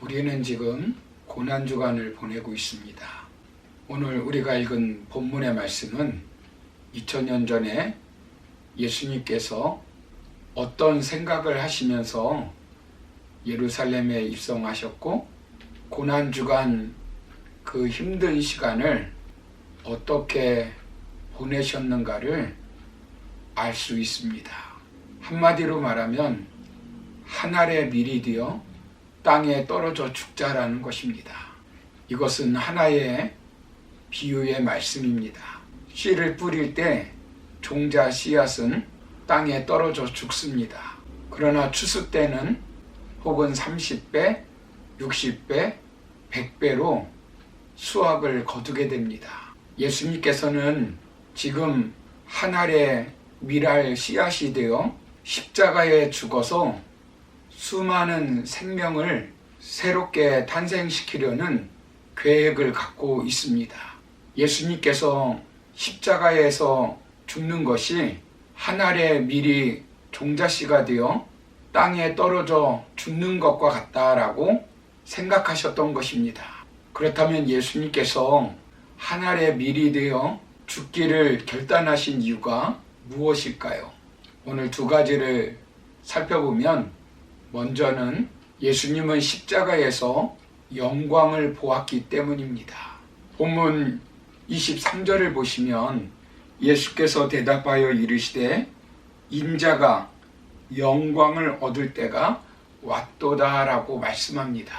우리는 지금 고난주간을 보내고 있습니다. 오늘 우리가 읽은 본문의 말씀은 2000년 전에 예수님께서 어떤 생각을 하시면서 예루살렘에 입성하셨고 고난주간 그 힘든 시간을 어떻게 보내셨는가를 알 수 있습니다. 한마디로 말하면 하늘의 밀이 되어 땅에 떨어져 죽자라는 것입니다. 이것은 하나의 비유의 말씀입니다. 씨를 뿌릴 때 종자 씨앗은 땅에 떨어져 죽습니다. 그러나 추수 때는 혹은 30배, 60배, 100배로 수확을 거두게 됩니다. 예수님께서는 지금 하늘의 밀알 씨앗이 되어 십자가에 죽어서 수많은 생명을 새롭게 탄생시키려는 계획을 갖고 있습니다. 예수님께서 십자가에서 죽는 것이 하늘의 밀이 종자씨가 되어 땅에 떨어져 죽는 것과 같다라고 생각하셨던 것입니다. 그렇다면 예수님께서 하늘의 밀이 되어 죽기를 결단하신 이유가 무엇일까요? 오늘 두 가지를 살펴보면 먼저는 예수님은 십자가에서 영광을 보았기 때문입니다. 본문 23절을 보시면 예수께서 대답하여 이르시되 인자가 영광을 얻을 때가 왔도다 라고 말씀합니다.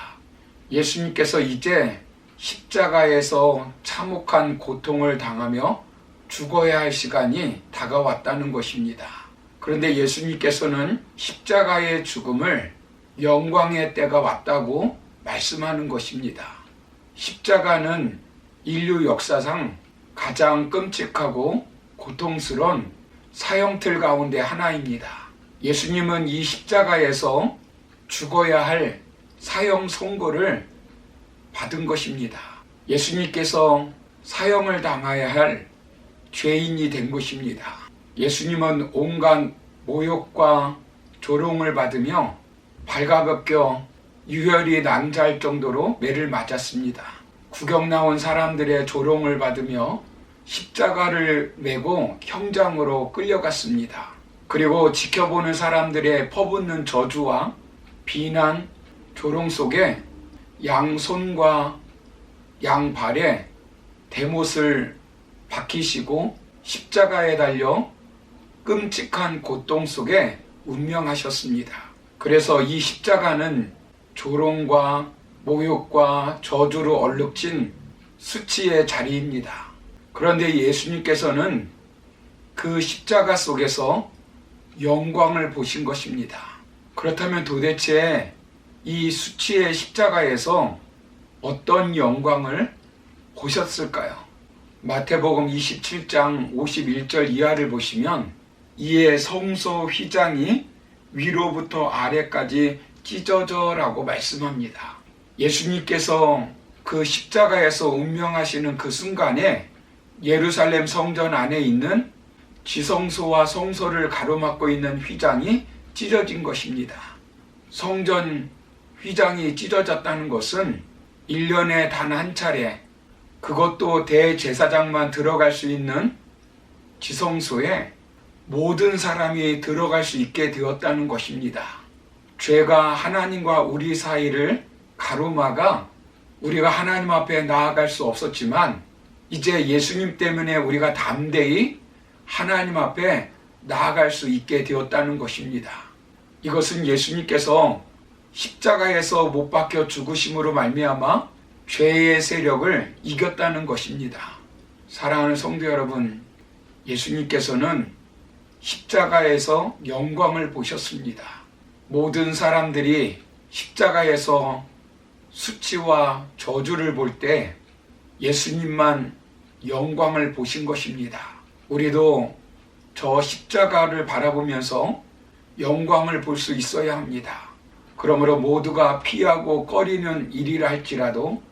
예수님께서 이제 십자가에서 참혹한 고통을 당하며 죽어야 할 시간이 다가왔다는 것입니다. 그런데 예수님께서는 십자가의 죽음을 영광의 때가 왔다고 말씀하는 것입니다. 십자가는 인류 역사상 가장 끔찍하고 고통스러운 사형틀 가운데 하나입니다. 예수님은 이 십자가에서 죽어야 할 사형 선고를 받은 것입니다. 예수님께서 사형을 당해야 할 죄인이 된 것입니다. 예수님은 온갖 모욕과 조롱을 받으며 발가벗겨 유혈이 낭자할 정도로 매를 맞았습니다. 구경 나온 사람들의 조롱을 받으며 십자가를 메고 형장으로 끌려갔습니다. 그리고 지켜보는 사람들의 퍼붓는 저주와 비난, 조롱 속에 양손과 양발에 대못을 박히시고 십자가에 달려 끔찍한 고통 속에 운명하셨습니다. 그래서 이 십자가는 조롱과 모욕과 저주로 얼룩진 수치의 자리입니다. 그런데 예수님께서는 그 십자가 속에서 영광을 보신 것입니다. 그렇다면 도대체 이 수치의 십자가에서 어떤 영광을 보셨을까요? 마태복음 27장 51절 이하를 보시면 이에 성소 휘장이 위로부터 아래까지 찢어져 라고 말씀합니다. 예수님께서 그 십자가에서 운명하시는 그 순간에 예루살렘 성전 안에 있는 지성소와 성소를 가로막고 있는 휘장이 찢어진 것입니다. 성전 휘장이 찢어졌다는 것은 1년에 단 한 차례, 그것도 대제사장만 들어갈 수 있는 지성소에 모든 사람이 들어갈 수 있게 되었다는 것입니다. 죄가 하나님과 우리 사이를 가로막아 우리가 하나님 앞에 나아갈 수 없었지만 이제 예수님 때문에 우리가 담대히 하나님 앞에 나아갈 수 있게 되었다는 것입니다. 이것은 예수님께서 십자가에서 못 박혀 죽으심으로 말미암아 죄의 세력을 이겼다는 것입니다. 사랑하는 성도 여러분, 예수님께서는 십자가에서 영광을 보셨습니다. 모든 사람들이 십자가에서 수치와 저주를 볼 때 예수님만 영광을 보신 것입니다. 우리도 저 십자가를 바라보면서 영광을 볼 수 있어야 합니다. 그러므로 모두가 피하고 꺼리는 일이라 할지라도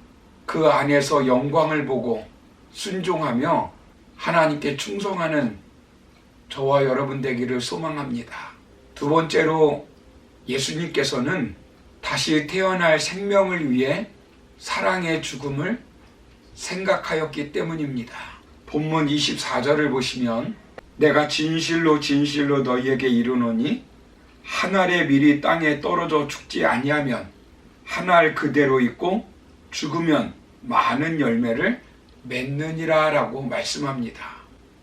그 안에서 영광을 보고 순종하며 하나님께 충성하는 저와 여러분 되기를 소망합니다. 두 번째로 예수님께서는 다시 태어날 생명을 위해 사랑의 죽음을 생각하였기 때문입니다. 본문 24절을 보시면 내가 진실로 진실로 너희에게 이르노니 한 알의 밀이 땅에 떨어져 죽지 아니하면 한 알 그대로 있고 죽으면 많은 열매를 맺느니라 라고 말씀합니다.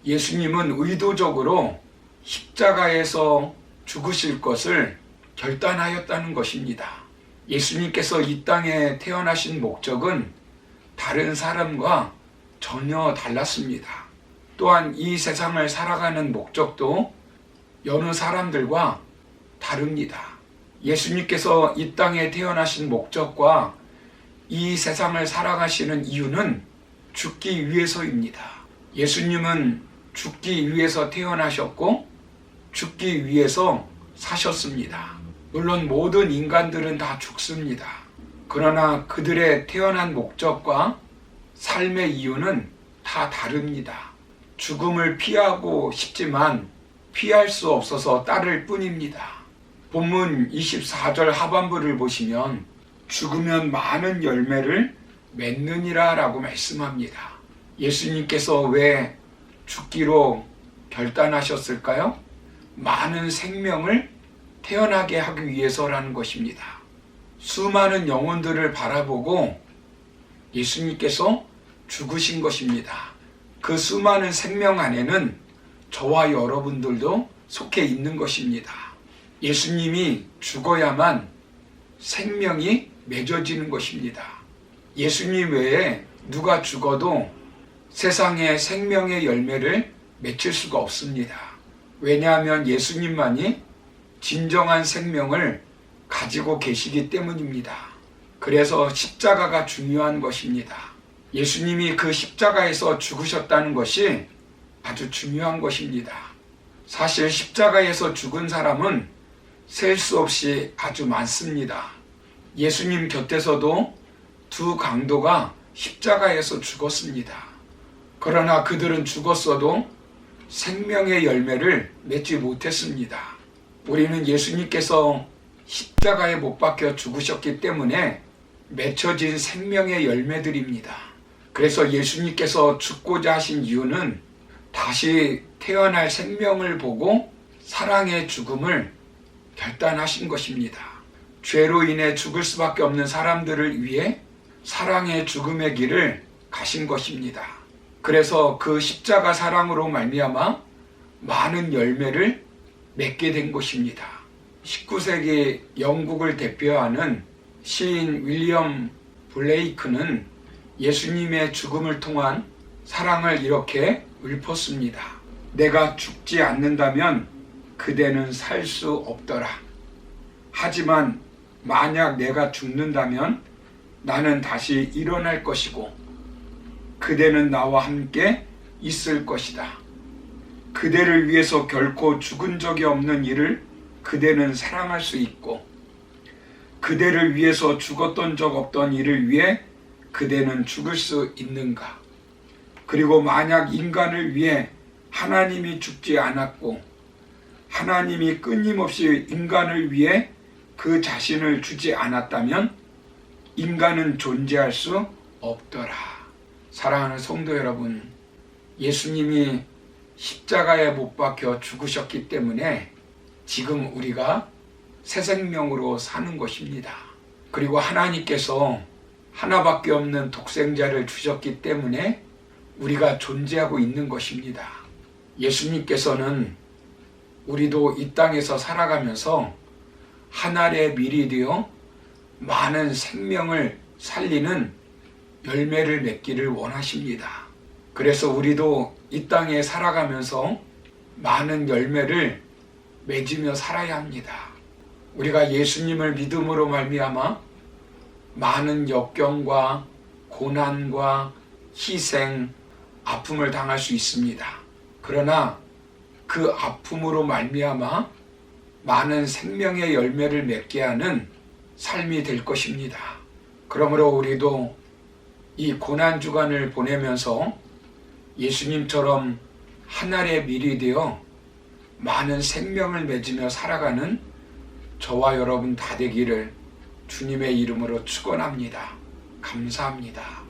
예수님은 의도적으로 십자가에서 죽으실 것을 결단하였다는 것입니다. 예수님께서 이 땅에 태어나신 목적은 다른 사람과 전혀 달랐습니다. 또한 이 세상을 살아가는 목적도 여느 사람들과 다릅니다. 예수님께서 이 땅에 태어나신 목적과 이 세상을 살아가시는 이유는 죽기 위해서입니다. 예수님은 죽기 위해서 태어나셨고 죽기 위해서 사셨습니다. 물론 모든 인간들은 다 죽습니다. 그러나 그들의 태어난 목적과 삶의 이유는 다 다릅니다. 죽음을 피하고 싶지만 피할 수 없어서 따를 뿐입니다. 본문 24절 하반부를 보시면 죽으면 많은 열매를 맺느니라 라고 말씀합니다. 예수님께서 왜 죽기로 결단하셨을까요? 많은 생명을 태어나게 하기 위해서라는 것입니다. 수많은 영혼들을 바라보고 예수님께서 죽으신 것입니다. 그 수많은 생명 안에는 저와 여러분들도 속해 있는 것입니다. 예수님이 죽어야만 생명이 맺어지는 것입니다. 예수님 외에 누가 죽어도 세상에 생명의 열매를 맺힐 수가 없습니다. 왜냐하면 예수님만이 진정한 생명을 가지고 계시기 때문입니다. 그래서 십자가가 중요한 것입니다. 예수님이 그 십자가에서 죽으셨다는 것이 아주 중요한 것입니다. 사실 십자가에서 죽은 사람은 셀 수 없이 아주 많습니다. 예수님 곁에서도 두 강도가 십자가에서 죽었습니다. 그러나 그들은 죽었어도 생명의 열매를 맺지 못했습니다. 우리는 예수님께서 십자가에 못 박혀 죽으셨기 때문에 맺혀진 생명의 열매들입니다. 그래서 예수님께서 죽고자 하신 이유는 다시 태어날 생명을 보고 사랑의 죽음을 결단하신 것입니다. 죄로 인해 죽을 수밖에 없는 사람들을 위해 사랑의 죽음의 길을 가신 것입니다. 그래서 그 십자가 사랑으로 말미암아 많은 열매를 맺게 된 것입니다. 19세기 영국을 대표하는 시인 윌리엄 블레이크는 예수님의 죽음을 통한 사랑을 이렇게 읊었습니다. 내가 죽지 않는다면 그대는 살 수 없더라. 하지만 만약 내가 죽는다면 나는 다시 일어날 것이고 그대는 나와 함께 있을 것이다. 그대를 위해서 결코 죽은 적이 없는 이를 그대는 사랑할 수 있고 그대를 위해서 죽었던 적 없던 이를 위해 그대는 죽을 수 있는가? 그리고 만약 인간을 위해 하나님이 죽지 않았고 하나님이 끊임없이 인간을 위해 그 자신을 주지 않았다면 인간은 존재할 수 없더라. 사랑하는 성도 여러분, 예수님이 십자가에 못 박혀 죽으셨기 때문에 지금 우리가 새 생명으로 사는 것입니다. 그리고 하나님께서 하나밖에 없는 독생자를 주셨기 때문에 우리가 존재하고 있는 것입니다. 예수님께서는 우리도 이 땅에서 살아가면서 한 알의 밀이 되어 많은 생명을 살리는 열매를 맺기를 원하십니다. 그래서 우리도 이 땅에 살아가면서 많은 열매를 맺으며 살아야 합니다. 우리가 예수님을 믿음으로 말미암아 많은 역경과 고난과 희생, 아픔을 당할 수 있습니다. 그러나 그 아픔으로 말미암아 많은 생명의 열매를 맺게 하는 삶이 될 것입니다. 그러므로 우리도 이 고난 주간을 보내면서 예수님처럼 한 알의 밀이 되어 많은 생명을 맺으며 살아가는 저와 여러분 다 되기를 주님의 이름으로 축원합니다. 감사합니다.